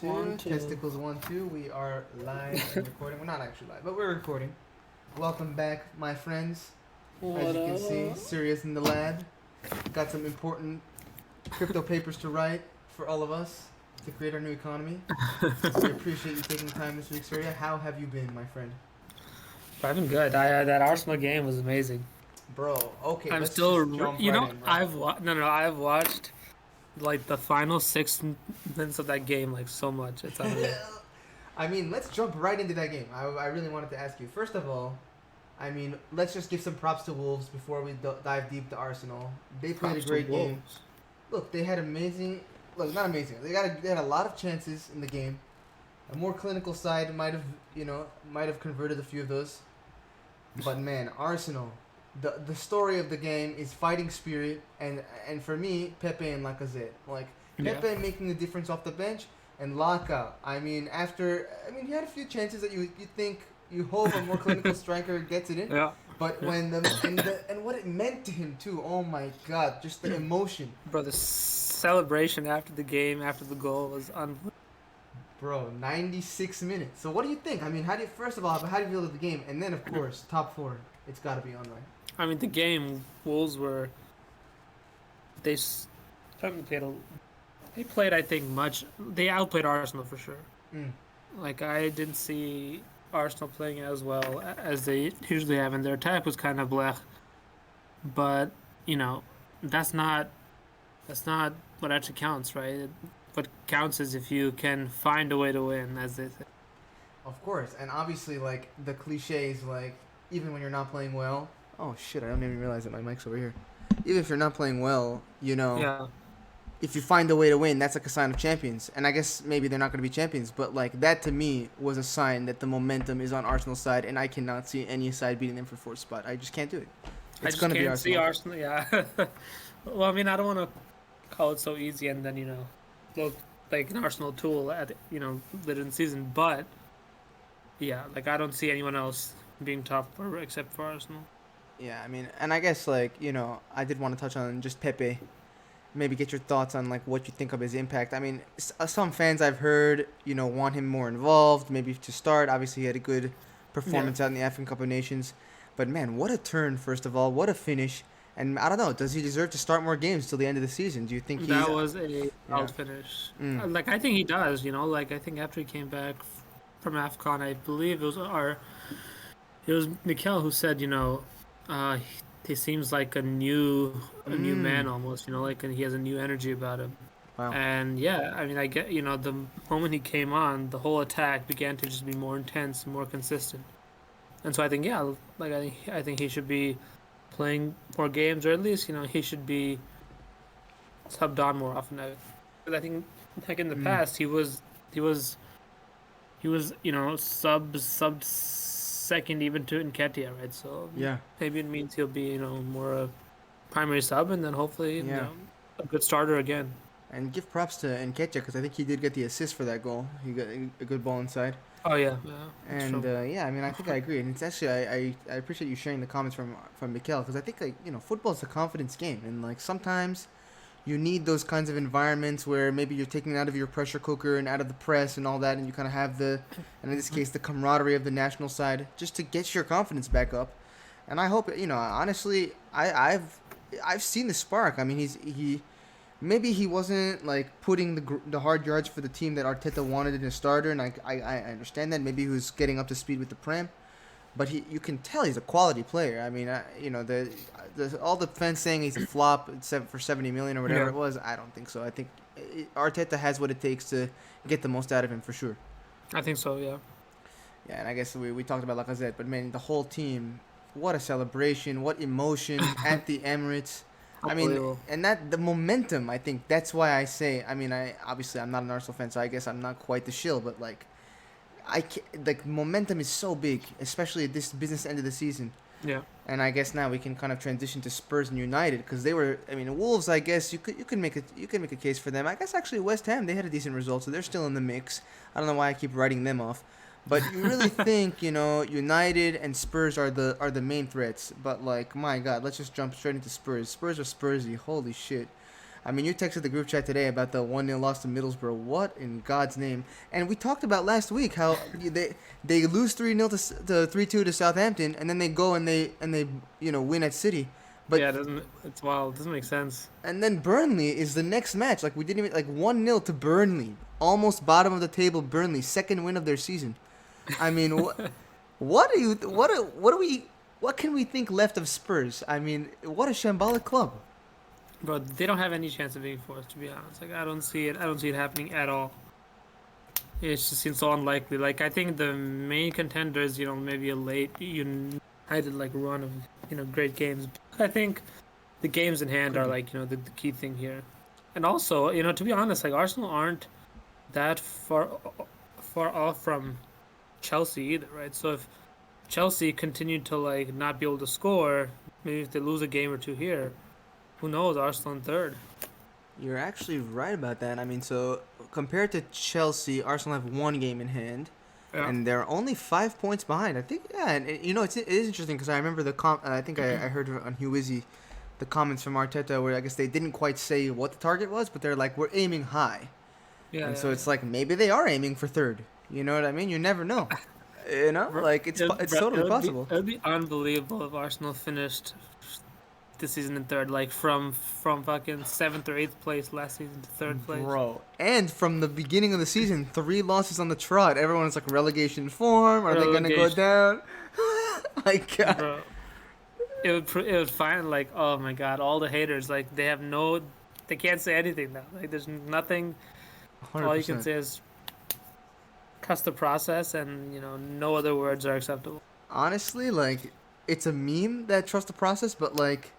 One, Two, two. testicles 1, 2. We are live and recording. We're not actually live, but we're recording. Welcome back, my friends. As What you can see, up? Sirius in the lab. Got some important crypto papers to write for all of us to create our new economy. We appreciate you taking the time this week, Surya. How have you been, my friend? I've been good. That Arsenal game was amazing. Bro, okay, I'm let's still, just jump right in, bro. I've watched like the final 6 minutes of that game like so much. It's unreal. I mean, let's jump right into that game. I really wanted to ask you. First of all, I mean, let's just give some props to Wolves before we dive deep to Arsenal. They played a Props to great game. Wolves. Look, they had amazing. Look, not amazing. They had a lot of chances in the game. A more clinical side might have converted a few of those. But man, Arsenal, the story of the game is fighting spirit, and for me, Pepe and Lacazette. Like Yeah. Pepe making the difference off the bench, and Laka. I mean, he had a few chances that you think you hope a more clinical striker gets it in. Yeah. But Yeah. when and what it meant to him too. Oh my God, just the emotion. Bro, the celebration after the game, after the goal was unreal. Bro, 96 minutes. So what do you think? I mean, first of all, how do you feel about the game? And then, of course, top four. It's got to be online. I mean, the game Wolves were they s- haven't played a, they played I think much. They outplayed Arsenal for sure. Mm. Like I didn't see Arsenal playing as well as they usually have, and their attack was kind of blech. But you know, that's not that's not what actually counts, right? What counts is if you can find a way to win, as they say. Of course, and obviously, like the cliches, like even when you're not playing well. Oh shit! I don't even realize that my mic's over here. Even if you're not playing well, Yeah, if you find a way to win, that's like a sign of champions. And I guess maybe they're not going to be champions, but like that to me was a sign that the momentum is on Arsenal's side, and I cannot see any side beating them for fourth spot. I just can't do it. I It's just going to be can't see Arsenal. Arsenal. Yeah. Well, I mean, I don't want to call it so easy, and then look like an Arsenal tool at later in the season, but yeah, like I don't see anyone else being top four except for Arsenal. Yeah, I mean, and I guess like I did want to touch on just Pepe. Maybe get your thoughts on like what you think of his impact. I mean, some fans I've heard want him more involved, maybe to start. Obviously, he had a good Yeah, performance out in the African Cup of Nations, but man, what a turn! First of all, what a finish! And I don't know, does he deserve to start more games till the end of the season? Do you think he's that was a yeah? solid finish. Mm. Like I think he does. Like I think after he came back from AFCON, I believe it was Mikel who said, he seems like a new man Mm. almost. Like he has a new energy about him. Wow. And yeah, I mean, I get, the moment he came on, the whole attack began to just be more intense, more consistent. And so I think, yeah, like I think he should be playing more games, or at least, he should be subbed on more often. Because I think, like in the Mm. past, he was, subbed second even to Nketiah, right? So Yeah. maybe it means he'll be, more a primary sub, and then hopefully, Yeah. a good starter again. And give props to Nketiah because I think he did get the assist for that goal. He got a good ball inside. Oh yeah, yeah, that's And true. yeah, I mean, I think I agree. And it's actually, I appreciate you sharing the comments from Mikel because I think like football is a confidence game, and like sometimes you need those kinds of environments where maybe you're taken out of your pressure cooker and out of the press and all that, and you kind of have and in this case, the camaraderie of the national side just to get your confidence back up. And I hope honestly, I've seen the spark. I mean, he maybe he wasn't like putting the hard yards for the team that Arteta wanted in a starter, and I understand that. Maybe he was getting up to speed with the Prem, but you can tell he's a quality player. I mean, the all the fans saying he's a flop for 70 million or whatever Yeah, it was. I don't think so. I think Arteta has what it takes to get the most out of him for sure. I think so. Yeah, Yeah, and I guess we talked about Lacazette, but man, the whole team, what a celebration, what emotion at the Emirates. I mean, unbelievable. and that the momentum. I think that's why I say. I mean, I'm not an Arsenal fan, so I guess I'm not quite the shill, but like like momentum is so big, especially at this business end of the season. Yeah, And I guess now we can kind of transition to Spurs and United because they were. I mean, Wolves. I guess you could make a case for them. I guess actually West Ham they had a decent result, so they're still in the mix. I don't know why I keep writing them off, but you really think United and Spurs are the main threats. But like my God, let's just jump straight into Spurs. Spurs are Spursy. Holy shit. I mean, you texted the group chat today about the 1-0 loss to Middlesbrough. What in God's name? And we talked about last week how they lose 3-0 to 3-2 to Southampton, and then they go and they win at City. But Yeah, it doesn't it's wild. It doesn't make sense. and then Burnley is the next match. Like we didn't even like 1-0 to Burnley, almost bottom of the table. Burnley, second win of their season. I mean, what can we think left of Spurs? I mean, what a shambolic club. But they don't have any chance of being fourth, to be honest. Like I don't see it. I don't see it happening at all. It just seems so unlikely. Like I think the main contenders, maybe a late United like run of great games. I think the games in hand Could are be. like the key thing here. And also, to be honest, like Arsenal aren't that far off from Chelsea either, right? So if Chelsea continue to like not be able to score, maybe if they lose a game or two here, who knows? Arsenal in third. You're actually right about that. I mean, so compared to Chelsea, Arsenal have one game in hand, Yeah. and they're only 5 points behind. I think, yeah, and it is interesting because I remember I think I heard on Hugh Wizzy the comments from Arteta where I guess they didn't quite say what the target was, but they're like, we're aiming high, Yeah, and yeah, so yeah. it's like maybe they are aiming for third. You know what I mean? You never know. Bro, Like it's totally possible. It would be unbelievable if Arsenal finished this season in third, like from fucking seventh or eighth place last season to third place. Bro. And from the beginning of the season, 3 losses on the trot. Everyone's like relegation form. Are they gonna go Relegation, down? Like, bro. It would find like, oh my god, all the haters like they can't say anything now. Like there's nothing. All you can 100%. say is trust the process, and no other words are acceptable. Honestly, like, it's a meme that trust the process, but like,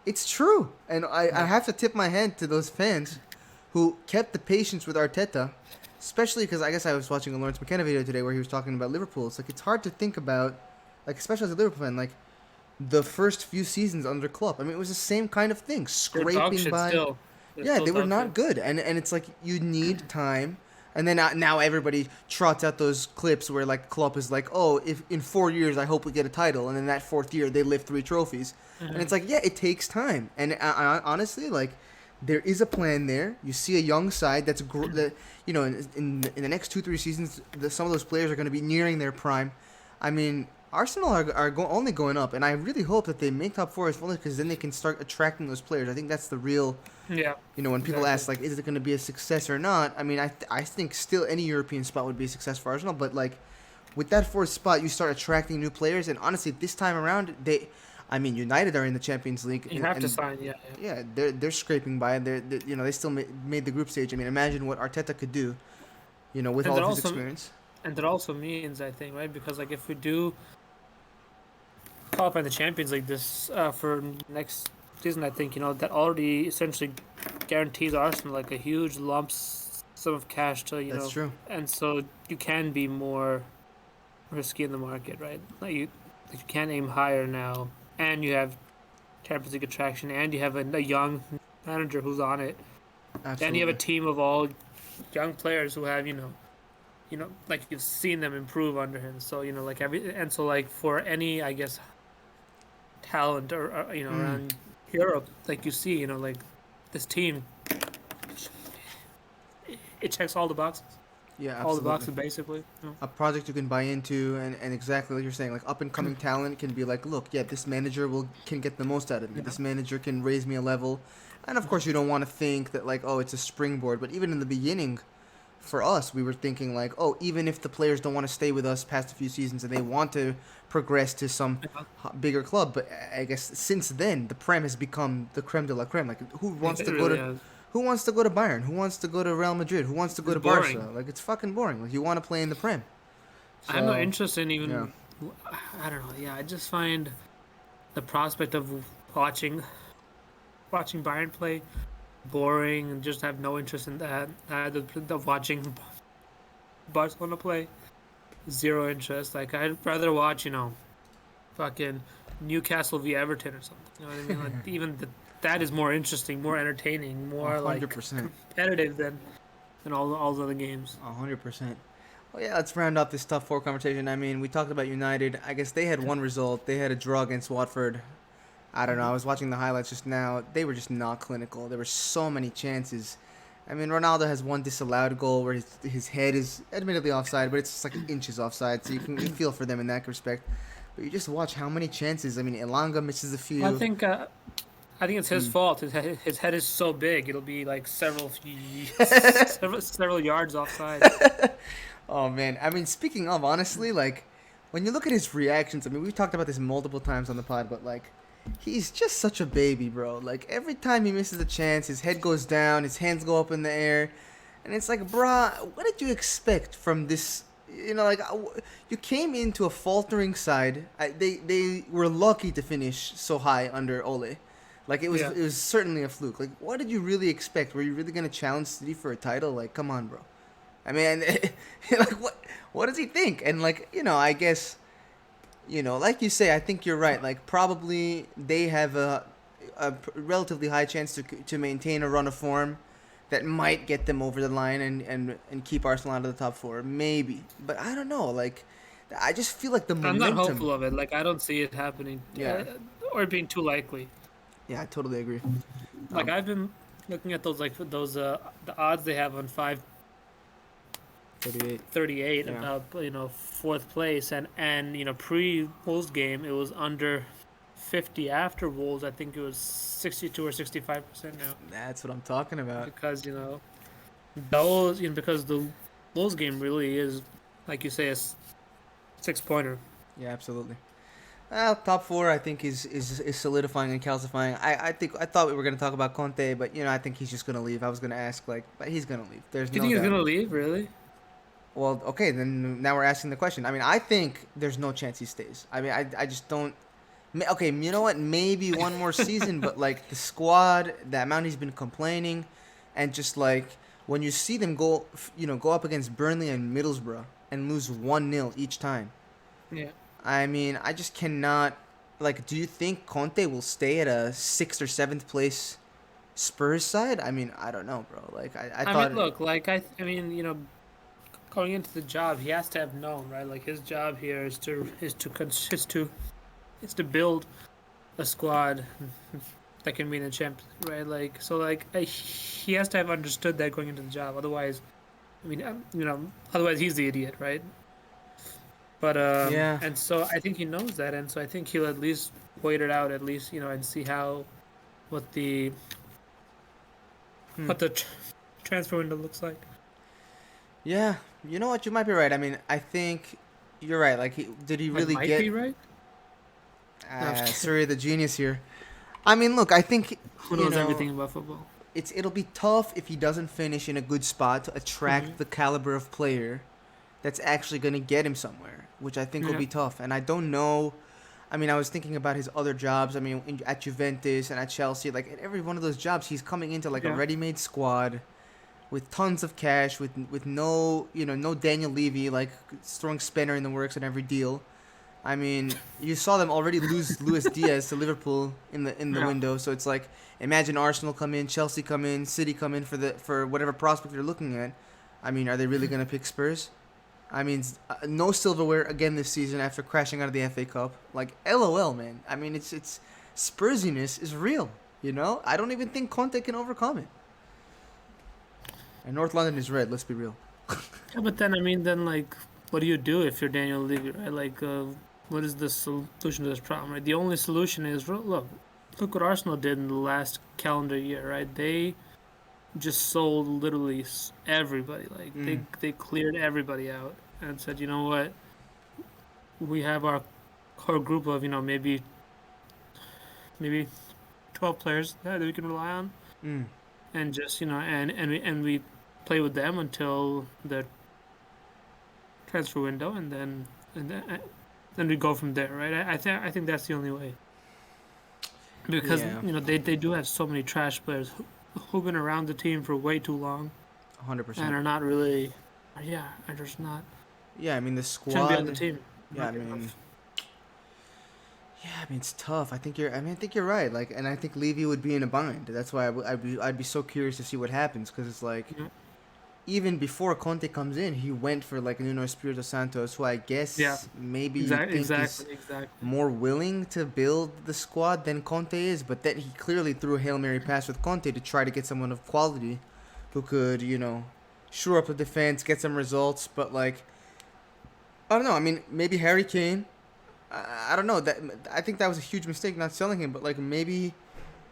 it's true. And I Yeah. have to tip my hand to those fans who kept the patience with Arteta, especially because I guess I was watching a Lawrence McKenna video today where he was talking about Liverpool. It's like it's hard to think about, like, especially as a Liverpool fan, like the first few seasons under Klopp. I mean, it was the same kind of thing, They're dog scraping shit by. still. They're Yeah, still they were dog not shit. good, and it's like you need time. And then now everybody trots out those clips where like Klopp is like, "Oh, if in 4 years I hope we get a title," and then that fourth year they lift 3 trophies, and it's Mhm. like, yeah, it takes time. And honestly, like, there is a plan there. You see a young side that in the next 2-3 seasons, some of those players are going to be nearing their prime. I mean, Arsenal are only going up, and I really hope that they make top four as well because then they can start attracting those players. I think that's the real Yeah, when people ask exactly. like, is it going to be a success or not? I mean, I think still any European spot would be a success for Arsenal, but like with that fourth spot, you start attracting new players, and honestly, this time around, I mean, United are in the Champions League, You have to sign. Yeah, yeah. yeah, they're scraping by, and they still made the group stage. I mean, imagine what Arteta could do, with And all that of his also experience. and that also means I think right because like if we do qualify in the Champions League this for next season, I think that already essentially guarantees Arsenal like a huge sum of cash to That's true. and so you can be more risky in the market, right? Like you can aim higher now, and you have Champions League attraction, and you have a young manager who's on it, and you have a Absolutely. team of all young players who have like you've seen them improve under him. So like like for any I guess talent or Mm, around Europe, like you see, like this team, it checks all the boxes, yeah, all the absolutely. boxes basically. A project you can buy into, and exactly like you're saying, like up and coming talent can be like, look, yeah, this manager can get the most out of me. Yeah. This manager can raise me a level, and of course you don't want to think that like, oh, it's a springboard. But even in the beginning, for us, we were thinking like, oh, even if the players don't want to stay with us past a few seasons and they want to progress to some Yeah. bigger club, but I guess since then the Prem has become the creme de la creme. Like, It really is. who wants to go to Bayern? Who wants to go to Real Madrid? Who wants to go It's to boring. Barca? Like, it's fucking boring. Like, you want to play in the Prem. I have no So, interest in yeah. even. I don't know. Yeah, I just find the prospect of watching Bayern play boring, and just have no interest in that. Of watching Barcelona play, zero interest. Like I'd rather watch, fucking Newcastle v Everton or something. You know what I mean? Like even that is more interesting, more entertaining, A more hundred like percent. competitive than all the other games. 100%. Well, yeah, let's round up this top four conversation. I mean, we talked about United. I guess they had one result. They had a draw against Watford. I don't know. I was watching the highlights just now. They were just not clinical. There were so many chances. I mean, Ronaldo has one disallowed goal where his head is admittedly offside, but it's just like inches offside, so you feel for them in that respect. But you just watch how many chances. I mean, Elanga misses a I few. think uh, I think it's his Mm. fault. His head is so big; it'll be like several yards offside. Oh man, I mean, speaking of honestly, like when you look at his reactions, I mean, we've talked about this multiple times on the pod, but like he's just such a baby, bro. Like every time he misses a chance, his head goes down, his hands go up in the air, and it's like, bruh, what did you expect from this? You know, like you came into a faltering side. They were lucky to finish so high under Ole. Like Yeah, it was certainly a fluke. Like what did you really expect? Were you really gonna challenge City for a title? Like come on, bro. I mean, like what does he think? And like I guess like you say, I think you're right. Like probably they have a relatively high chance to maintain a run of form that might get them over the line and keep Arsenal out of the top four, maybe. But I don't know. Like I just feel like the I'm not momentum. hopeful of it. Like I don't see it happening, Yeah, or being too likely. yeah, I totally agree. Like Um, I've been looking at those the odds they have on 38. 538 Yeah, about fourth place, and pre Wolves game it was under 50. After Wolves, I think it was 62 or 65% now, that's what I'm talking about. because those because the Wolves game really is, like you say, a 6 pointer. Yeah, absolutely. Well, top four, I think is solidifying and calcifying. I thought we were gonna talk about Conte, but I think he's just gonna leave. I was gonna ask but he's gonna leave. There's Do you no think he's doubt. gonna leave? Really? Well, okay, then now we're asking the question. I mean, I think there's no chance he stays. I mean, I just don't. Okay, you know what? Maybe one more season, but like the squad, the amount he's been complaining, and just like when you see them go up against Burnley and Middlesbrough and lose 1-0 each time. Yeah. I mean, I just cannot. Like, do you think Conte will stay at a sixth or seventh place Spurs side? I mean, I don't know, bro. Like, I I mean, thought. look, like I mean, going into the job, he has to have known, right? Like his job here is to build a squad that can win a champion, right? Like so, like he has to have understood that going into the job. Otherwise, I mean, otherwise he's the idiot, right? But Yeah. and so I think he knows that, and so I think he'll at least wait it out, at least and see what the Hmm. what the transfer window looks like. Yeah. You know what? You might be right. I mean, I think you're right. Like, did he Like really might get be right. No, I'm just kidding. Surrey the genius here? I mean, look. I think Who knows everything about football? it'll be tough if he doesn't finish in a good spot to attract Hmm. the caliber of player that's actually going to get him somewhere, which I think will Yeah, be tough. And I don't know. I mean, I was thinking about his other jobs. I mean, at Juventus and at Chelsea, like at every one of those jobs, he's coming into like a yeah. ready-made squad with tons of cash, with no no Daniel Levy like throwing spinner in the works in every deal. I mean, you saw them already lose Luis Diaz to Liverpool in the Yeah. window. So it's like imagine Arsenal come in, Chelsea come in, City come in for whatever prospect they're looking at. I mean, are they really gonna pick Spurs? I mean, no silverware again this season after crashing out of the FA Cup. Like, LOL, man. I mean, it's Spursiness is real. I don't even think Conte can overcome it. And North London is red. Let's be real. Yeah, but then I mean, then like, what do you do if you're Daniel Levy, right? Like, what is the solution to this problem, right? The only solution is look what Arsenal did in the last calendar year, right? They just sold literally everybody. Like Mm. they cleared everybody out and said, you know what, we have our core group of maybe 12 players that we can rely on, Mm. and just and we play with them until the transfer window, and then we go from there, right? I think that's the only way, because Yeah. they do have so many trash players who've been around the team for way too long and 100%. are not really, yeah, are just not Yeah, I mean the shouldn't be on the squad. team. Yeah, I Not good mean, enough. yeah, I mean it's tough. I think you're right. Like, and I think Levy would be in a bind. That's why I'd be so curious to see what happens because it's like, Yeah. even before Conte comes in, he went for like Nuno Espirito Santos, who I Yeah, guess maybe you exactly, think is exactly, exactly. more willing to build the squad than Conte is. But then he clearly threw a Hail Mary pass with Conte to try to get someone of quality who could, shore up the defense, get some results. But like, I don't know. I mean, maybe Harry Kane. I don't know. That I think that was a huge mistake not selling him. But like maybe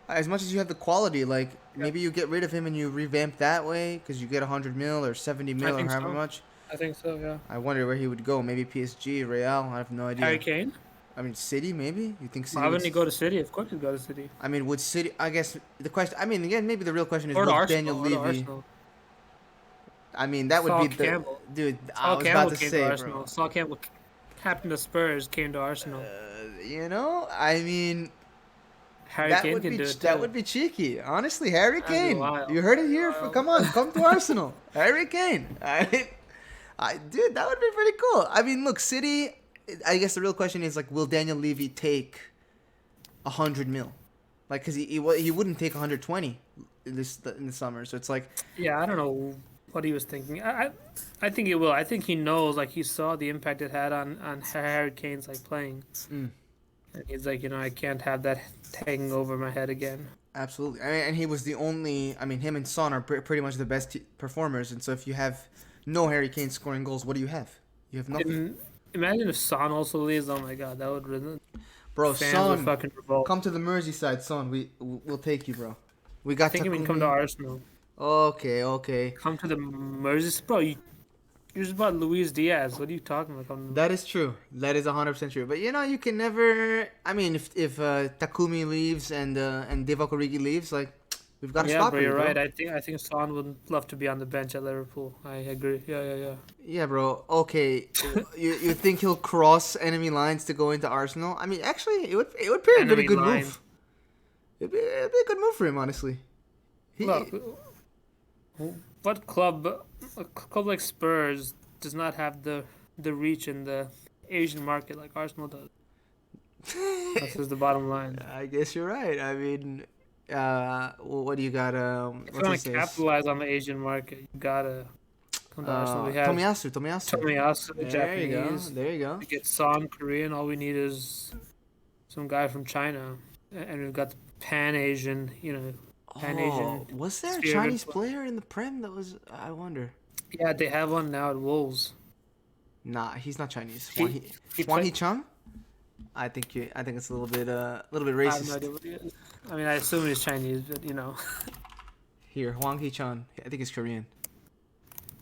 as much as you have the quality, like Yeah, maybe you get rid of him and you revamp that way because you get 100 mil or 70 mil I or think however so. much. I think so. Yeah. I wonder where he would go. Maybe PSG, Real. I have no Harry idea. Kane? I mean, City maybe. You think City Why would? wouldn't he go to City? Of course he'd go to City. I mean, would City? I guess the question. I mean, again, maybe the real question is, Or to would Daniel Arsenal. Or to Levy? Arsenal. I mean, that would Saul be the Campbell. dude. I Saul was about Campbell to came to say, bro. Arsenal. Saul Campbell, captain of Spurs, came to Arsenal. I mean, Harry Kane can do it that too. would be cheeky. Honestly, Harry That'd be Kane. wild. You heard it That'd be here. wild. Come on, come to Arsenal. Harry Kane. Dude, that would be pretty cool. I mean, look, City. I guess the real question is like, will Daniel Levy take 100 mil? Like, cause he wouldn't take 120 in the summer. So it's like, Yeah, I don't know what he was thinking. I think it will. I think he knows. Like he saw the impact it had on Harry Kane's like playing. mm, And he's like, I can't have that hanging over my head again. absolutely. I mean, and he was the only. I mean, him and Son are pretty much the best performers. And so if you have no Harry Kane scoring goals, what do you have? You have nothing. Imagine if Son also leaves. Oh my God, that would Bro, fans would Son, fucking revolt. come to the Merseyside, Son. We'll take you, bro. We I got think he would come to Takumi. Arsenal. Okay, okay. Come to the Merseyside, bro. You're just about Luis Diaz. What are you talking about? That is true. That is 100% true. But you can never. I mean, if Takumi leaves and Divock Origi leaves, like we've got a Yeah, stopper, bro, you're bro. right. I think Son would love to be on the bench at Liverpool. I agree. Yeah, yeah, yeah. Yeah, bro. Okay, you think he'll cross enemy lines to go into Arsenal? I mean, actually, it would be a really Enemy good line. move. It'd be a good move for him, honestly. He, Look, what club, a club like Spurs, does not have the reach in the Asian market like Arsenal does? That's just the bottom line. I guess you're right. I mean, what do you got? If you What's want his to face? capitalize on the Asian market, you gotta come to Arsenal. We have Tomiyasu. Tomiyasu, the There you go. Japanese. There you go. We get Son, Korean. All we need is some guy from China, and we've got the Pan Asian. Pan Oh, Asian. was there a spirited Chinese player. player in the Prem that was? I wonder. Yeah, they have one now at Wolves. Nah, he's not Chinese. He Hwan played. Hee Chung? I think it's a little bit I have no racist. idea what he is. I mean, I assume he's Chinese, but Here, Hwang Hee Chun. I think he's Korean.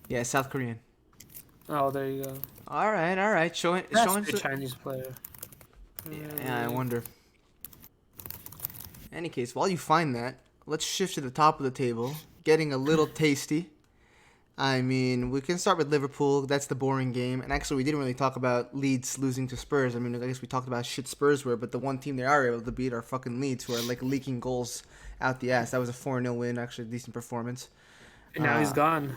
Yeah, South Korean. Oh, there you go. All right. Showing. That's a Chinese player. Yeah, I wonder. Any case, while you find that, let's shift to the top of the table. Getting a little tasty. I mean, we can start with Liverpool. That's the boring game. And actually, we didn't really talk about Leeds losing to Spurs. I mean, I guess we talked about how shit Spurs were, but the one team they are able to beat are fucking Leeds, who are like leaking goals out the ass. That was a 4-0 win, actually, a decent performance. And now he's Uh, gone.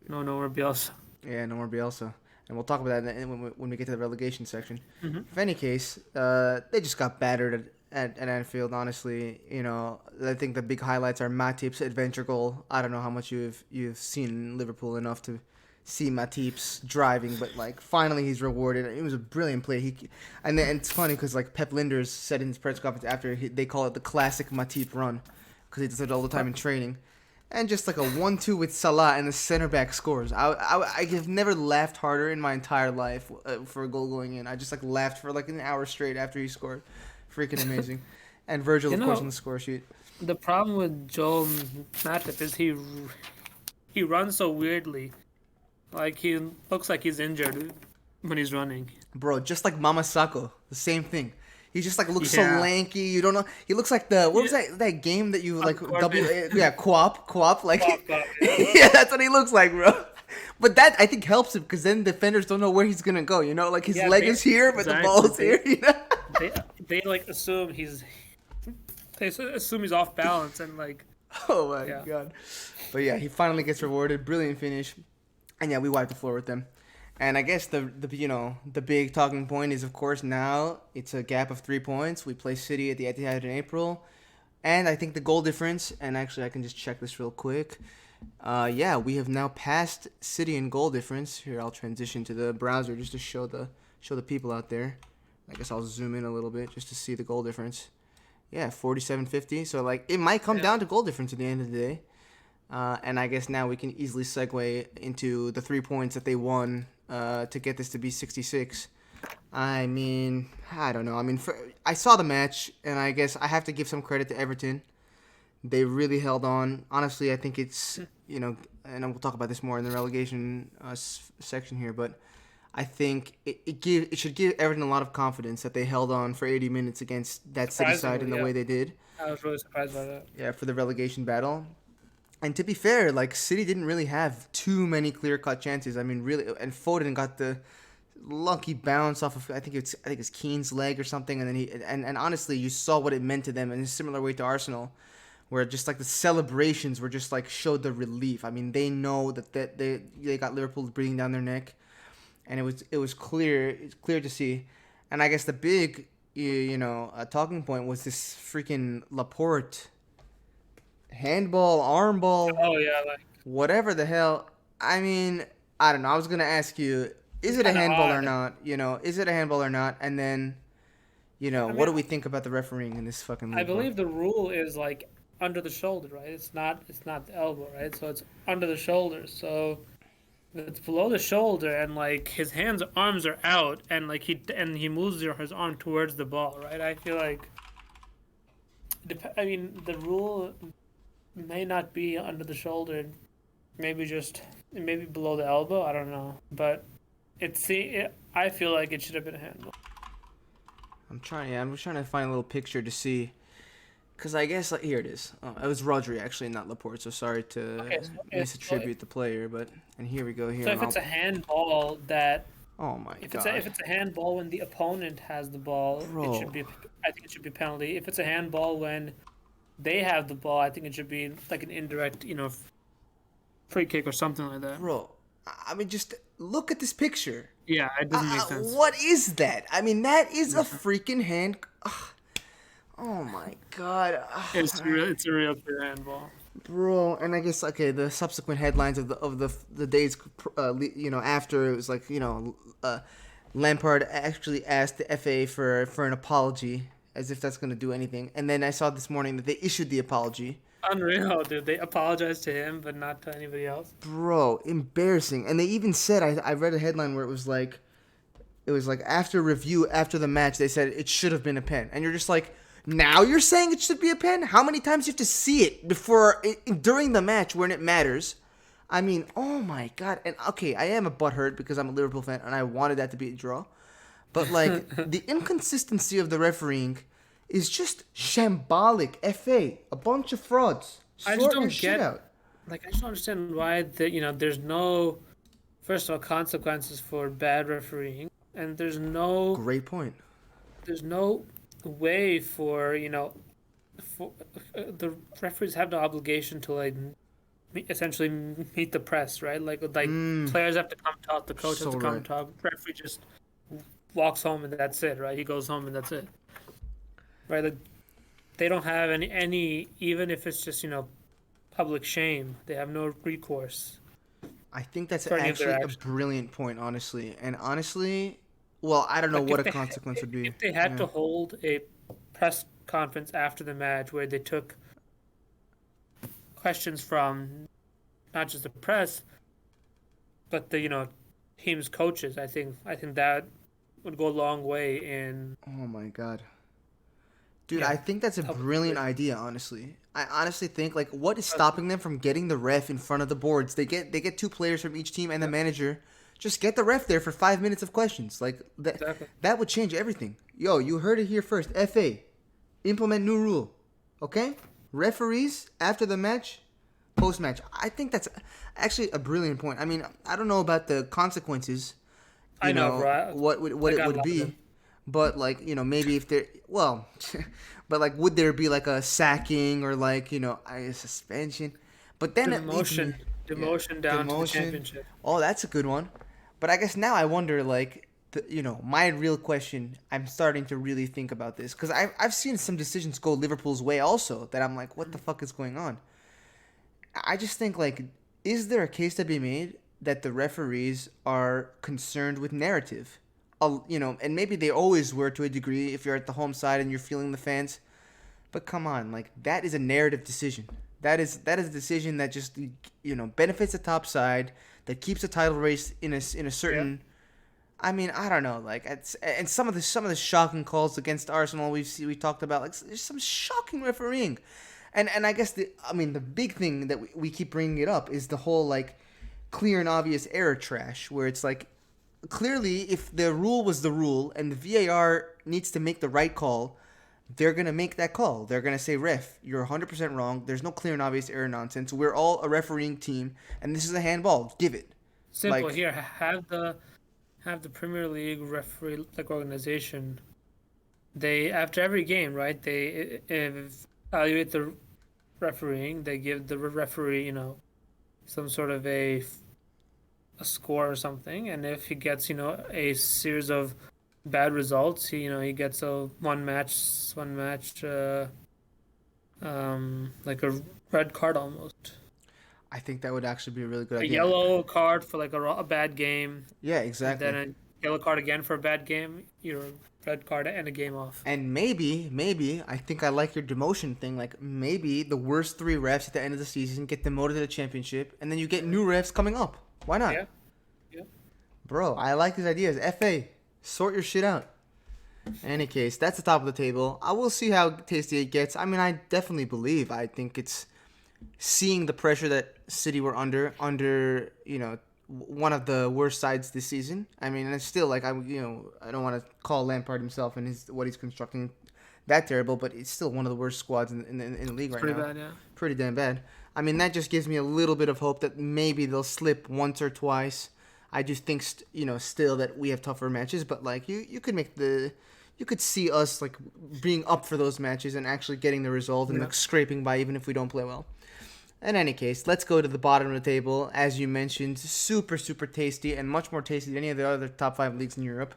No more Bielsa. Yeah, no more Bielsa. And we'll talk about that when we get to the relegation section. Hmm. In any case, they just got battered at Anfield, honestly. I think the big highlights are Matip's adventure goal. I don't know how much you've seen Liverpool enough to see Matip's driving, but like finally he's rewarded. It was a brilliant play. And it's funny because like Pep Linders said in his press conference after they call it the classic Matip run because he does it all the time in training. And just like a 1-2 with Salah and the center back scores. I have never laughed harder in my entire life for a goal going in. I just like laughed for like an hour straight after he scored. Freaking amazing. And Virgil, You of course, know, on the score sheet. the problem with Joel Matip is he runs so weirdly. Like he looks like he's injured when he's running. Bro, just like Mama Sako, the same thing. He just like looks so Yeah. lanky. You don't know. He looks like what was that game that you like Corbin. Quap like Quap, yeah, that's what he looks like, bro. But that I think helps him because then defenders don't know where he's gonna go. Like his Yeah, leg they- is here, but the exactly. ball's here. They like assume they assume he's off balance and like Oh my Yeah. god. But yeah, he finally gets rewarded. Brilliant finish. And yeah, we wiped the floor with them. And I guess the big talking point is, of course, now it's a gap of 3 points. We play City at the Etihad in April. And I think the goal difference, and actually I can just check this real quick. Yeah, we have now passed City in goal difference. Here, I'll transition to the browser just to show the people out there. I guess I'll zoom in a little bit just to see the goal difference. Yeah, 47-50. So like it might come Yeah. down to goal difference at the end of the day. And I guess now we can easily segue into the 3 points that they won to get this to be 66. I mean, I don't know. I mean, I saw the match, and I guess I have to give some credit to Everton. They really held on. Honestly, I think it's, and we'll talk about this more in the relegation section here, but I think it should give Everton a lot of confidence that they held on for 80 minutes against that City side in Surprisingly, the yeah. way they did. I was really surprised by that. Yeah, for the relegation battle. And to be fair, like City didn't really have too many clear-cut chances. I mean, really, and Foden got the lucky bounce off of I think it's Keane's leg or something, and then and honestly, you saw what it meant to them in a similar way to Arsenal, where just like the celebrations were just like showed the relief. I mean, they know that they got Liverpool breathing down their neck, and it's clear to see. And I guess the big talking point was this freaking Laporte handball, arm ball, Oh yeah, like whatever the hell. I mean, I don't know. I was gonna ask you, is it's it a kind of handball or odd. not? Is it a handball or not? And then, I what mean, do we think about the refereeing in this fucking I league, bro? believe the rule is like under the shoulder, right? It's not the elbow, right? So it's under the shoulder. So it's below the shoulder, and like his arms are out, and like he moves his arm towards the ball, right? I feel like, I mean, the rule may not be under the shoulder, maybe below the elbow. I don't know, but I feel like it should have been a handball. I'm just trying to find a little picture to see, cause I guess like here it is. Oh, it was Rodri actually, not Laporte. So sorry to Okay, misattribute the player, but and here we go here. so And if it's a handball that oh my if god, it's a handball when the opponent has the ball, bro. I think it should be a penalty. If it's a handball when they have the ball, I think it should be like an indirect, free kick or something like that. Bro, I mean, just look at this picture. Yeah, it doesn't make sense. What is that? I mean, that is a freaking hand. Oh my god, It's a real clear handball. bro. And I guess okay, the subsequent headlines of the days, after it was like Lampard actually asked the FA for an apology, as if that's gonna do anything. And then I saw this morning that they issued the apology. Unreal, dude. They apologized to him, but not to anybody else. Bro, embarrassing. And they even said I read a headline where it was like after review after the match they said it should have been a pen. And you're just like, now you're saying it should be a pen? How many times do you have to see it during the match when it matters? I mean, oh my god. And okay, I am a butthurt because I'm a Liverpool fan and I wanted that to be a draw. But like the inconsistency of the refereeing is just shambolic. FA, a bunch of frauds. I just Sort your don't shit get, out. like, I just don't understand why there's no, first of all, consequences for bad refereeing, and Great point. there's no way for, for the referees have no obligation to like essentially meet the press, right? Like players have to come talk, the coach has So to come right. talk, referee just walks home and that's it, right? He goes home and that's it, right? Like they don't have any even if it's just public shame, they have no recourse I think that's for any of their actually a actions. brilliant point, honestly. And honestly, well, I don't know Like what a consequence would be. if they had Yeah. to hold a press conference after the match where they took questions from not just the press but the team's coaches, I think that would go a long way in Oh my god. Dude, yeah I think that's a helping brilliant players. idea, honestly. I honestly think like what is stopping them from getting the ref in front of the boards? They get two players from each team and the Yeah, manager. Just get the ref there for 5 minutes of questions. Like that exactly. that would change everything. Yo, you heard it here first. FA, implement new rule. Okay? Referees after the match, post match. I think that's actually a brilliant point. I mean, I don't know about the consequences, I know, bro. what I it got a would lot of be, them. but like maybe if there well, but like would there be like a sacking or like a suspension? But then it leads me, demotion yeah, demotion down to the demotion. championship. Oh, that's a good one. But I guess now I wonder like my real question. I'm starting to really think about this because I've seen some decisions go Liverpool's way also that I'm like, what the fuck is going on? I just think like, is there a case to be made that the referees are concerned with narrative? And maybe they always were to a degree if you're at the home side and you're feeling the fans. But come on, like that is a narrative decision. That is a decision that just benefits the top side, that keeps the title race in a Yeah. certain. I mean, I don't know, like and some of the shocking calls against Arsenal we talked about, like there's some shocking refereeing, and I guess the big thing that we keep bringing it up is the whole like clear and obvious error trash, where it's like clearly if the rule was the rule and the VAR needs to make the right call, they're going to make that call. They're going to say, ref, you're 100% wrong. There's no clear and obvious error nonsense. We're all a refereeing team, and this is a handball. Give it. Simple. Like, Here, have the Premier League referee like organization. They after every game, right? They evaluate the refereeing. They give the referee, some sort of a score or something, and if he gets, a series of bad results, he gets a one match, like a red card almost. I think that would actually be a really good A idea. yellow card for like a bad game, Yeah, and then exactly. a yellow card again for a bad game. Red card and a game off. And maybe, I think I like your demotion thing. Like, maybe the worst three refs at the end of the season get demoted to the championship, and then you get new refs coming up. Why not? Yeah, yeah. Bro, I like these ideas. FA, sort your shit out. In any case, that's the top of the table. I will see how tasty it gets. I mean, I definitely believe. I think it's seeing the pressure that City were under one of the worst sides this season. I mean, and it's still like I don't want to call Lampard himself and what he's constructing that terrible, but it's still one of the worst squads in the league It's right pretty now. bad. Yeah. Pretty damn bad. I mean, that just gives me a little bit of hope that maybe they'll slip once or twice. I just think still that we have tougher matches, but like you could you could see us like being up for those matches and actually getting the result and Yeah. like scraping by even if we don't play well. In any case, let's go to the bottom of the table. As you mentioned, super, super tasty and much more tasty than any of the other top five leagues in Europe.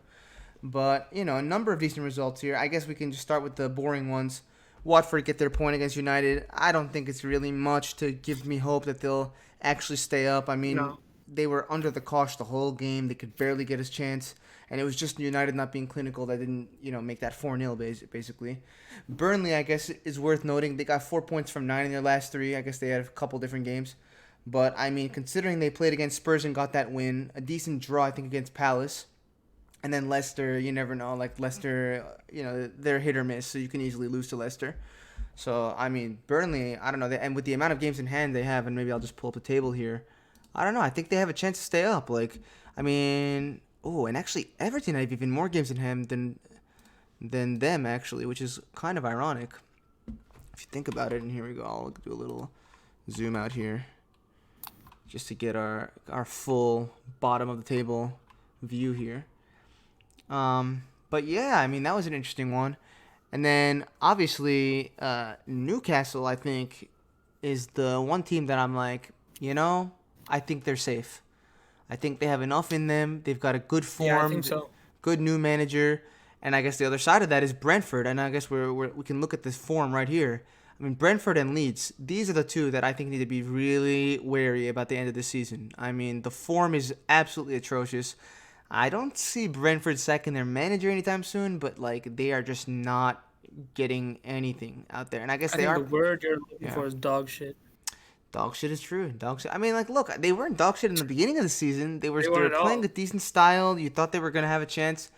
But, a number of decent results here. I guess we can just start with the boring ones. Watford get their point against United. I don't think it's really much to give me hope that they'll actually stay up. I mean, No. they were under the cosh the whole game. They could barely get a chance. And it was just United not being clinical that didn't, make that 4-0 basically. Burnley, I guess, is worth noting. They got 4 points from 9 in their last three. I guess they had a couple different games. But, I mean, considering they played against Spurs and got that win, a decent draw, I think, against Palace. And then Leicester, you never know. Like, Leicester, they're hit or miss, so you can easily lose to Leicester. So, I mean, Burnley, I don't know. And with the amount of games in hand they have, and maybe I'll just pull up the table here, I don't know. I think they have a chance to stay up. Like, I mean, oh, and actually, Everton have even more games in hand than them, actually, which is kind of ironic if you think about it. And here we go. I'll do a little zoom out here just to get our full bottom of the table view here. But yeah, I mean, that was an interesting one. And then obviously, Newcastle, I think, is the one team that I'm like, I think they're safe. I think they have enough in them. They've got a good Yeah, I think formed, so. good new manager. And I guess the other side of that is Brentford. And I guess we can look at this form right here. I mean, Brentford and Leeds, these are the two that I think need to be really wary about the end of the season. I mean, the form is absolutely atrocious. I don't see Brentford sacking their manager anytime soon, but like they are just not getting anything out there. And I guess I they think the are. word you're looking Yeah. for is dog shit. Dog shit is true. Dog shit. I mean, like, look, they weren't dog shit in the beginning of the season. They were They they weren't were at playing a all. decent style. You thought they were gonna have a chance,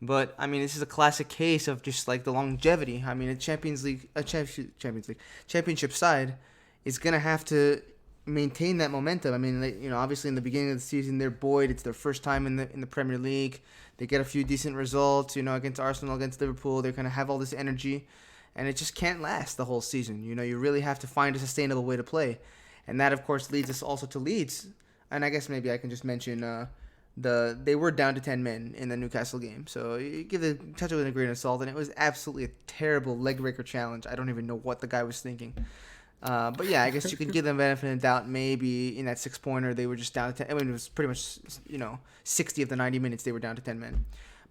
but I mean, this is a classic case of just like the longevity. I mean, championship side is gonna have to maintain that momentum. I mean, obviously in the beginning of the season they're buoyed. It's their first time in the Premier League. They get a few decent results. Against Arsenal, against Liverpool. They're gonna have all this energy, and it just can't last the whole season. You really have to find a sustainable way to play, and that of course leads us also to Leeds. And I guess maybe I can just mention they were down to 10 men in the Newcastle game, so you give it touch it with a grain of salt, and it was absolutely a terrible leg breaker challenge. I don't even know what the guy was thinking. But yeah, I guess you could give them benefit of the doubt. Maybe in that 6 pointer, they were just down to 10. I mean, it was pretty much 60 of the 90 minutes they were down to 10 men.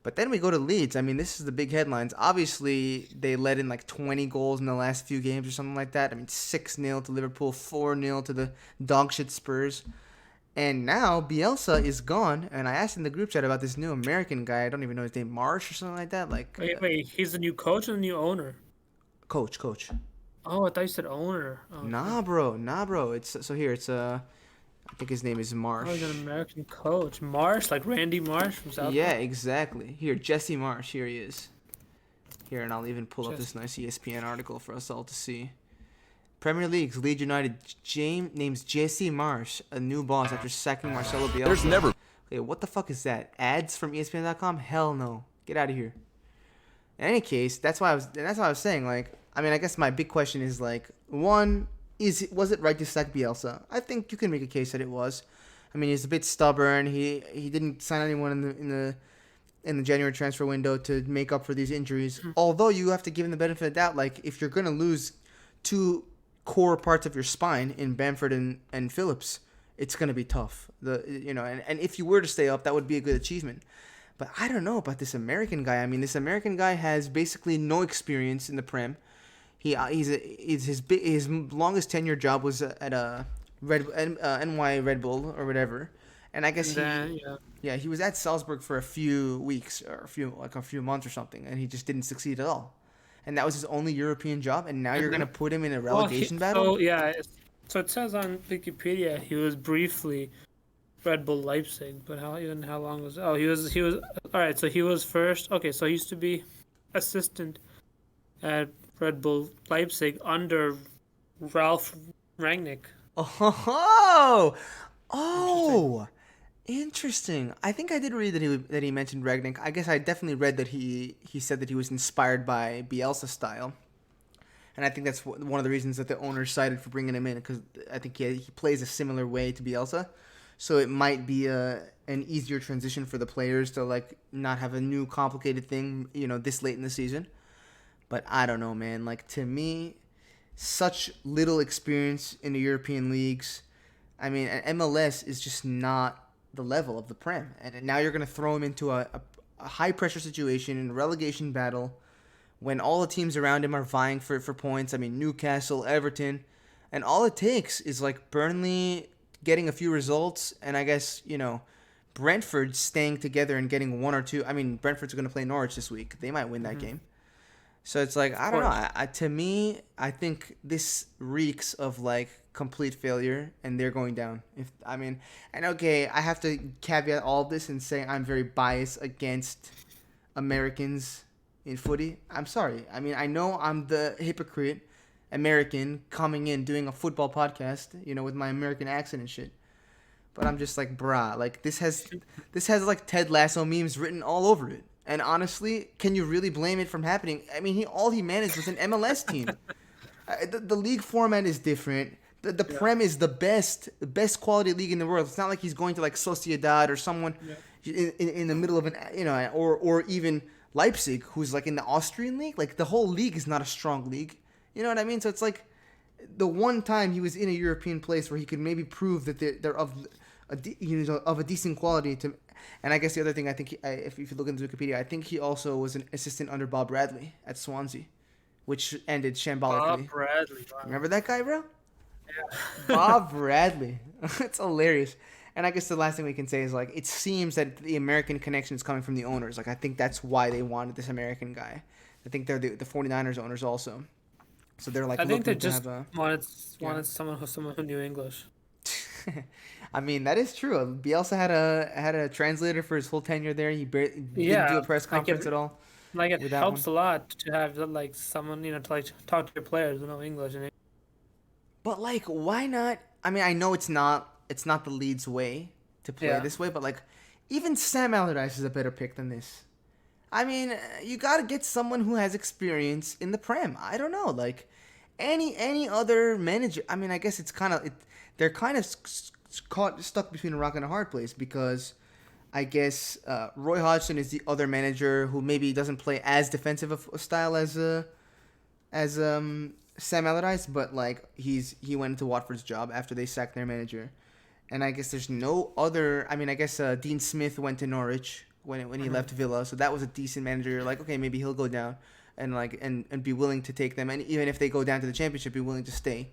But then we go to Leeds. I mean, this is the big headlines. Obviously, they let in like 20 goals in the last few games or something like that. I mean, 6-0 to Liverpool, 4-0 to the dogshit Spurs. And now Bielsa is gone. And I asked in the group chat about this new American guy. I don't even know his name, Marsh or something like that. Like, Wait, he's the new coach or the new owner? coach. Oh, I thought you said owner. Okay. Nah, bro. It's so here. It's I think his name is Oh, he's an Marsh. American coach. Marsh, like Randy Marsh from South Yeah, Park. exactly. Here, Jesse Marsh. Here he is. Here, and I'll even pull up Just this nice ESPN article for us all to see. Premier League's Leeds United James names Jesse Marsh a new boss after sacking Marcelo Bielsa. There's never. Wait, what the fuck is that? Ads from ESPN.com? Hell no. Get out of here. In any case, that's why I was saying, like, I mean, I guess my big question is like, one, was it right to sack Bielsa? I think you can make a case that it was. I mean, he's a bit stubborn. He didn't sign anyone in the January transfer window to make up for these injuries. Although you have to give him the benefit of the doubt, like if you're gonna lose two core parts of your spine in Bamford and Phillips, it's gonna be tough. And if you were to stay up, that would be a good achievement. But I don't know about this American guy. I mean, this American guy has basically no experience in the Prem. His longest tenure job was at a NY Red Bull or whatever, and I guess and then yeah. he was at Salzburg for a few weeks or a few months or something, and he just didn't succeed at all. And that was his only European job, and now you're And then, gonna put him in a well, relegation battle. so it says on Wikipedia he was briefly Red Bull Leipzig, but how long was? Oh, he was all right. So he was first. Okay, so he used to be assistant at Red Bull Leipzig under Ralph Rangnick. Oh, Interesting. oh, interesting. I think I did read that he mentioned Ragnick. I guess I definitely read that he said that he was inspired by Bielsa style, and I think that's one of the reasons that the owner cited for bringing him in, because I think he plays a similar way to Bielsa, so it might be an easier transition for the players to like not have a new complicated thing, this late in the season. But I don't know, man. Like, to me, such little experience in the European leagues. I mean, MLS is just not the level of the Prem. And now you're going to throw him into a high-pressure situation in a relegation battle when all the teams around him are vying for points. I mean, Newcastle, Everton. And all it takes is, like, Burnley getting a few results and I guess, Brentford staying together and getting one or two. I mean, Brentford's going to play Norwich this week. They might win that game. So it's like, I don't know. To me, I think this reeks of like complete failure, and they're going down. And okay, I have to caveat all of this and say I'm very biased against Americans in footy. I'm sorry. I mean, I know I'm the hypocrite American coming in doing a football podcast, with my American accent and shit. But I'm just like, brah, like this has like Ted Lasso memes written all over it. And honestly, can you really blame it from happening? I mean, all he managed was an MLS team. The league format is different. The Prem is the best quality league in the world. It's not like he's going to like Sociedad or someone in the middle of or even Leipzig, who's like in the Austrian league. Like the whole league is not a strong league. You know what I mean? So it's like the one time he was in a European place where he could maybe prove that they're of a decent quality to. And I guess the other thing, I think, if you look into Wikipedia, I think he also was an assistant under Bob Bradley at Swansea, which ended shambolically. Bob Bradley. Wow. Remember that guy, bro? Yeah. Bob Bradley. It's hilarious. And I guess the last thing we can say is, like, it seems that the American connection is coming from the owners. Like, I think that's why they wanted this American guy. I think they're the 49ers owners also. So they're, like, I think they looking to just have wanted someone who knew English. I mean, that is true. Bielsa had a translator for his whole tenure there. He didn't do a press conference at all. Like it with that helps one. a lot to have like someone to like talk to your players who know English and But like, why not? I mean, I know it's not the Leeds way to play this way, but like, even Sam Allardyce is a better pick than this. I mean, you got to get someone who has experience in the Prem. I don't know, like any other manager. I mean, I guess they're kind of stuck between a rock and a hard place because I guess Roy Hodgson is the other manager who maybe doesn't play as defensive of a style as Sam Allardyce, but like he went into Watford's job after they sacked their manager, and I guess there's no other. I mean, I guess Dean Smith went to Norwich when he Mhm. left Villa. So that was a decent manager. You're like, okay, maybe he'll go down and be willing to take them, and even if they go down to the championship, be willing to stay.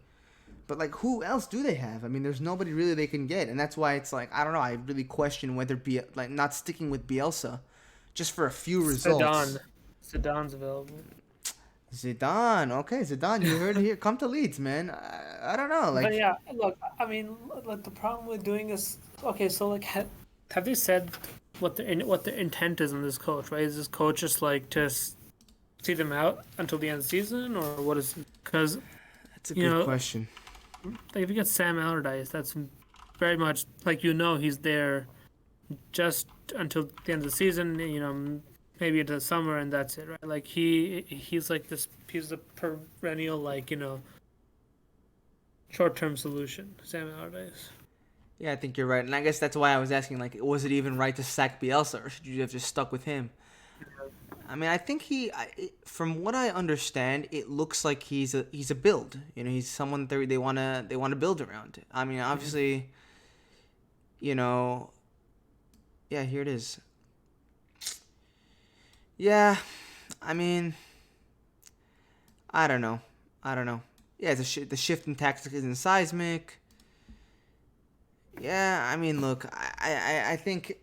But like, who else do they have? I mean, there's nobody really they can get, and that's why it's like I don't know. I really question whether like not sticking with Bielsa, just for a few results. Zidane. Zidane's available. Zidane, okay, Zidane, you heard it here. Come to Leeds, man. I don't know, But like yeah, look, I mean, like the problem with doing is okay. So like, have they said what the intent is on this coach? Right? Is this coach just like to see them out until the end of the season, or what is? Because that's a you good know, question. like if you get Sam Allardyce, that's very much like he's there just until the end of the season. Maybe into the summer, and that's it, right? Like he's like this. He's a perennial like short term solution. Sam Allardyce. Yeah, I think you're right, and I guess that's why I was asking, like, was it even right to sack Bielsa, or should you have just stuck with him? I mean, I think from what I understand, it looks like he's a build. He's someone that they wanna build around. I mean, Mhm. obviously, you know, yeah, here it is. Yeah, I mean, I don't know, I don't know. Yeah, the shift in tactics isn't seismic. Yeah, I mean, look, I think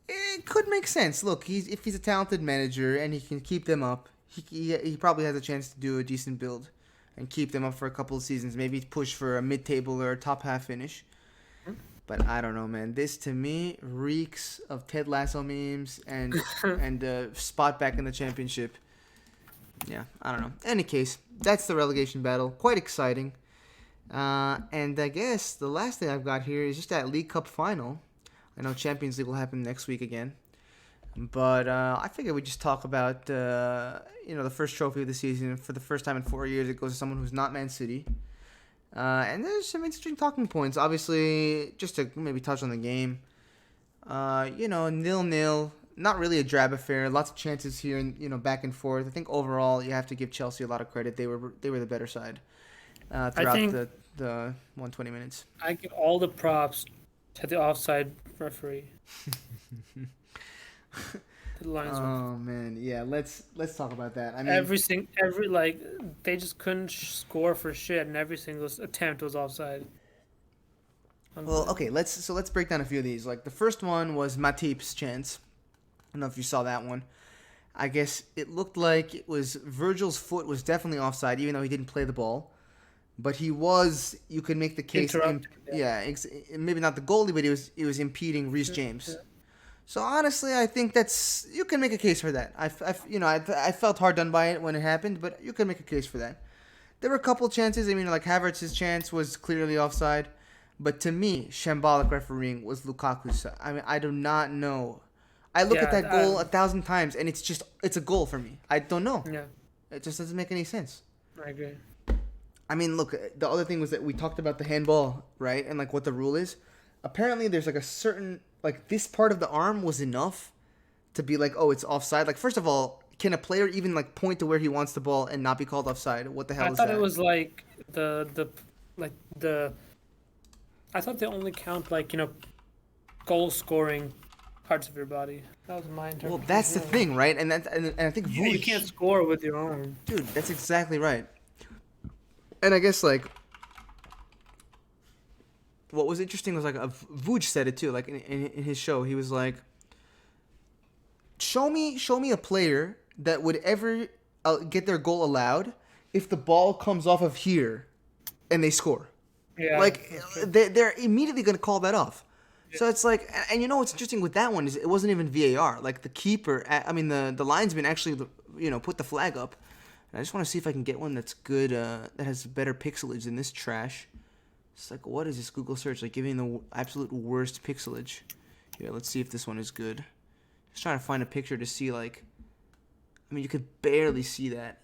it could make sense. Look, if he's a talented manager and he can keep them up, he probably has a chance to do a decent build and keep them up for a couple of seasons. Maybe push for a mid-table or a top half finish. But I don't know, man. This to me reeks of Ted Lasso memes and spot back in the championship. Yeah, I don't know. Any case, that's the relegation battle. Quite exciting. And I guess the last thing I've got here is just that League Cup final. I know Champions League will happen next week again. But I figured we'd just talk about, the first trophy of the season. For the first time in 4 years, it goes to someone who's not Man City. And there's some interesting talking points. Obviously, just to maybe touch on the game. 0-0. Not really a drab affair. Lots of chances here, and back and forth. I think overall, you have to give Chelsea a lot of credit. They were the better side I throughout think the 120 minutes. I give all the props to the offside referee. The linesman. Oh man, yeah. Let's talk about that. I mean, Every like they just couldn't score for shit, and every single attempt was offside. well, Unbelievable. okay. Let's break down a few of these. Like the first one was Matip's chance. I don't know if you saw that one. I guess it looked like it was Virgil's foot was definitely offside, even though he didn't play the ball. But he was. You could make the case. Interrupted. Yeah, maybe not the goalie, but he was impeding Reece Yeah. James. So honestly, I think you can make a case for that. I felt hard done by it when it happened, but you can make a case for that. There were a couple chances. I mean, like Havertz's chance was clearly offside, but to me, shambolic refereeing was Lukaku's. I mean, I do not know. I look at Yeah. that goal 1,000 times, and it's a goal for me. I don't know. Yeah. It just doesn't make any sense. I agree. I mean, look, the other thing was that we talked about the handball, right? And like what the rule is. Apparently, there's like a certain like this part of the arm was enough to be like, oh, it's offside. Like, first of all, can a player even like point to where he wants the ball and not be called offside? What the hell I is thought that? it was like like the. I thought they only count like goal scoring parts of your body. That was my Well, interpretation. that's the thing, right? And I think You can't score with your arm. dude, that's exactly right. And I guess like what was interesting was like Vuj said it too. Like in his show, he was like, show me a player that would ever get their goal allowed if the ball comes off of here and they score. Yeah. Like that's true. they're immediately gonna call that off. So it's like, and what's interesting with that one is it wasn't even VAR. Like the keeper, I mean the linesman actually, put the flag up. And I just want to see if I can get one that's good, that has better pixelage than this trash. It's like, what is this Google search? Like giving the absolute worst pixelage. Here, let's see if this one is good. Just trying to find a picture to see like, I mean you could barely see that.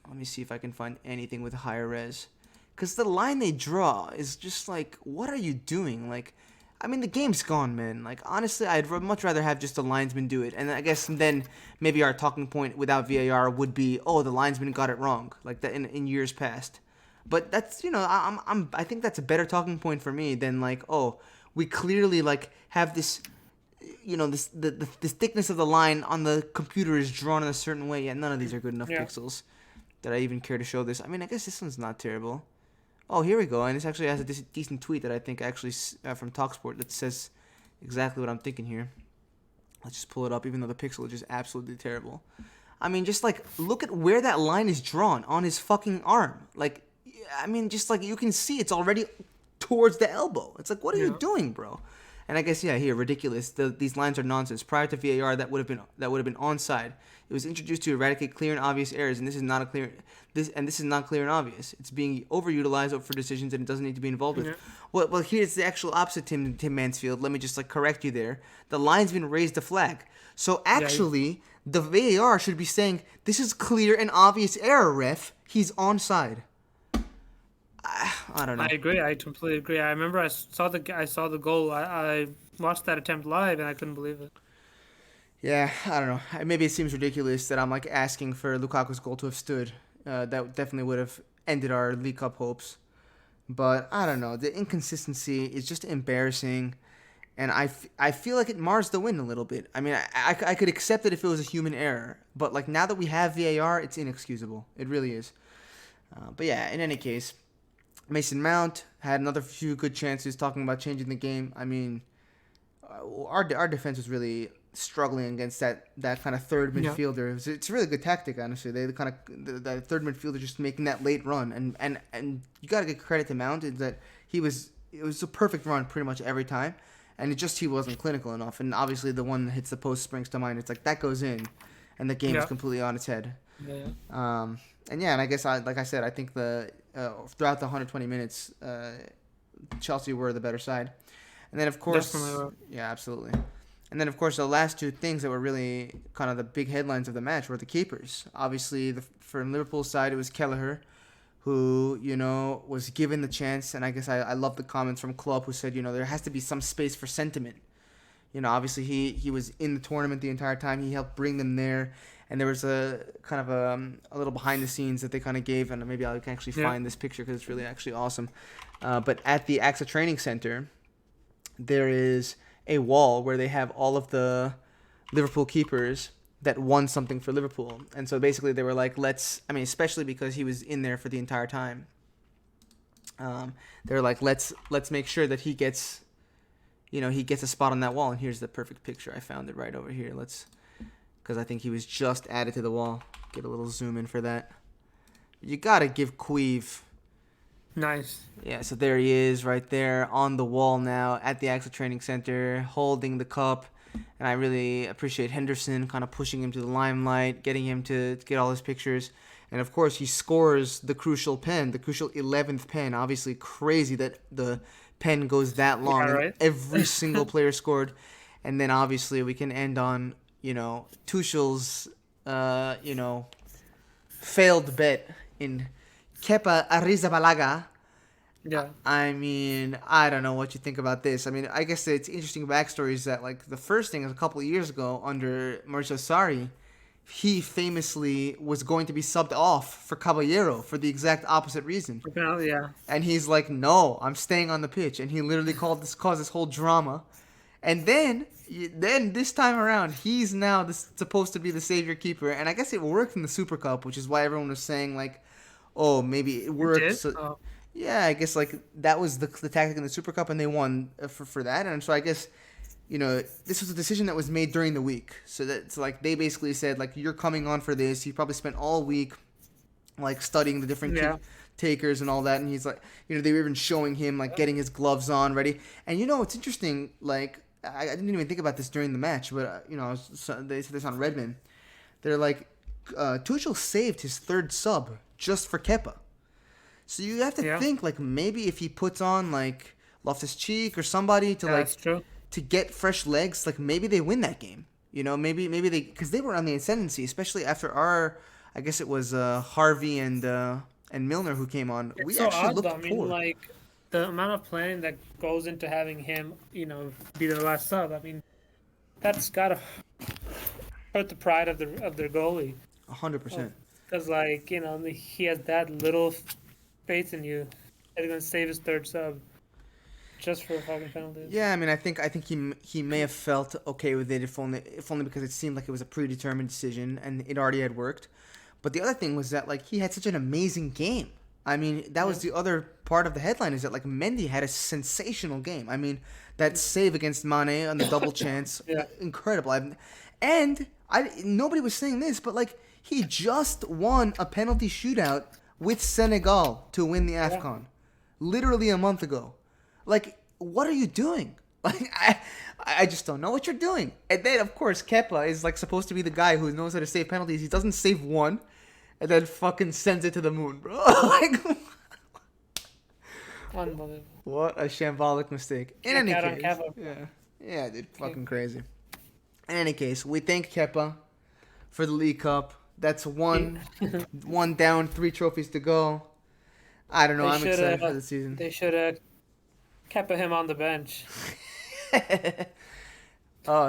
Let me see if I can find anything with higher res. Because the line they draw is just like, what are you doing? Like, I mean, the game's gone, man. Like, honestly, I'd much rather have just the linesman do it. And I guess then maybe our talking point without VAR would be, oh, the linesman got it wrong, like that in years past. But that's, I think that's a better talking point for me than like, oh, we clearly like have this the thickness of the line on the computer is drawn in a certain way. Yeah, none of these are good enough Yeah. pixels that I even care to show this. I mean, I guess this one's not terrible. Oh, here we go. And this actually has a decent tweet that I think actually from Talksport that says exactly what I'm thinking here. Let's just pull it up, even though the pixel is just absolutely terrible. I mean, just like look at where that line is drawn on his fucking arm. Like, I mean, just like you can see it's already towards the elbow. It's like, what are you Yeah. doing, bro? And I guess yeah, here ridiculous. These lines are nonsense. Prior to VAR, that would have been onside. It was introduced to eradicate clear and obvious errors, and this is not clear and obvious. It's being overutilized for decisions that it doesn't need to be involved with. Yeah. Well, here's the actual opposite, Tim Mansfield. Let me just like correct you there. The line's been raised a flag, so actually the VAR should be saying this is clear and obvious error, ref. He's onside. I don't know. I agree. I completely agree. I remember I saw the goal. I watched that attempt live and I couldn't believe it. Yeah, I don't know. Maybe it seems ridiculous that I'm like asking for Lukaku's goal to have stood. That definitely would have ended our League Cup hopes. But I don't know. The inconsistency is just embarrassing, and I feel like it mars the win a little bit. I mean, I could accept it if it was a human error, but like now that we have VAR, it's inexcusable. It really is. But yeah, in any case, Mason Mount had another few good chances. Talking about changing the game. I mean, our defense was really struggling against that kind of third Yeah. midfielder. It's a really good tactic, honestly. They kind of the third midfielder just making that late run, and you got to give credit to Mount is that it was a perfect run pretty much every time, and he wasn't clinical enough. And obviously the one that hits the post springs to mind. It's like that goes in, and the game is completely on its head. Yeah. And I guess like I said, I think throughout the 120 minutes, Chelsea were the better side. And then, of course, Definitely were. yeah, absolutely. And then, of course, the last two things that were really kind of the big headlines of the match were the keepers. Obviously, from Liverpool's side, it was Kelleher, who, was given the chance. And I guess I love the comments from Klopp, who said, there has to be some space for sentiment. Obviously, he was in the tournament the entire time. He helped bring them there. And there was a kind of a little behind the scenes that they kind of gave. And maybe I can actually find this picture because it's really actually awesome. But at the AXA Training Center, there is a wall where they have all of the Liverpool keepers that won something for Liverpool. And so basically they were like, especially because he was in there for the entire time. They're like, let's make sure that he gets a spot on that wall. And here's the perfect picture. I found it right over here. Because I think he was just added to the wall. Get a little zoom in for that. You got to give Queeve. Nice. Yeah, so there he is right there on the wall now at the AXA Training Center holding the cup. And I really appreciate Henderson kind of pushing him to the limelight, getting him to get all his pictures. And, of course, he scores the crucial 11th pen. Obviously crazy that the pen goes that long. Yeah, right? Every single player scored. And then, obviously, we can end on, Tuchel's, failed bet in Kepa Arrizabalaga. Yeah. I mean, I don't know what you think about this. I mean, I guess it's interesting backstory is that, like, the first thing is a couple of years ago under Mauricio Sarri, he famously was going to be subbed off for Caballero for the exact opposite reason. Apparently, yeah. And he's like, no, I'm staying on the pitch. And he literally caused this whole drama. And then this time around, he's now supposed to be the savior keeper. And I guess it worked in the Super Cup, which is why everyone was saying, like, oh, maybe it worked. It did? So, yeah, I guess like that was the tactic in the Super Cup, and they won for that. And so I guess this was a decision that was made during the week. So that's like they basically said like you're coming on for this. He probably spent all week like studying the different takers and all that. And he's like, they were even showing him like getting his gloves on ready. And it's interesting. Like I didn't even think about this during the match, but they said this on Redmond. They're like, Tuchel saved his third sub just for Kepa. So you have to think like maybe if he puts on like Loftus-Cheek or somebody to that's true. to get fresh legs, like maybe they win that game. Maybe they because they were on the ascendancy, especially after I guess it was Harvey and Milner who came on. It's We so actually odd, looked though. I mean, poor. like the amount of planning that goes into having him, be the last sub. I mean, that's gotta hurt the pride of their goalie. 100%. Because like he has that little faith in you that he's gonna save his third sub. just for fucking penalties. Yeah, I mean, I think he may have felt okay with it if only because it seemed like it was a predetermined decision and it already had worked. But the other thing was that like he had such an amazing game. I mean, that was the other part of the headline is that like Mendy had a sensational game. I mean, that save against Mane on the double chance, Yeah. incredible. Nobody was saying this, but like he just won a penalty shootout with Senegal to win the AFCON, literally a month ago. Like, what are you doing? Like, I just don't know what you're doing. And then, of course, Kepa is like supposed to be the guy who knows how to save penalties. He doesn't save one, and then fucking sends it to the moon, bro. Like, Unbelievable. what a shambolic mistake. In any Cat on case, Kepa. yeah, dude, fucking crazy. In any case, we thank Kepa for the League Cup. That's one down, 3 trophies to go. I don't know. I'm excited for the season. They should have kept him on the bench.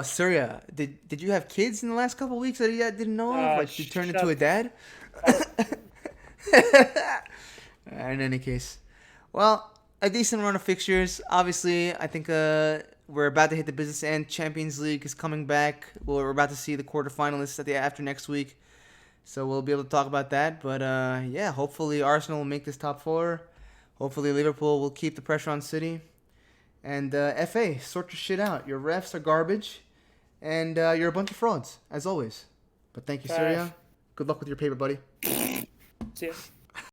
Surya, did you have kids in the last couple of weeks that you didn't know of? Like, you turned into a dad? In any case, well, a decent run of fixtures. Obviously, I think we're about to hit the business end. Champions League is coming back. We're about to see the quarterfinalists after next week. So we'll be able to talk about that. But, yeah, hopefully Arsenal will make this top 4. Hopefully Liverpool will keep the pressure on City. And FA, sort your shit out. Your refs are garbage. And you're a bunch of frauds, as always. But thank you, Surya. Good luck with your paper, buddy. See ya.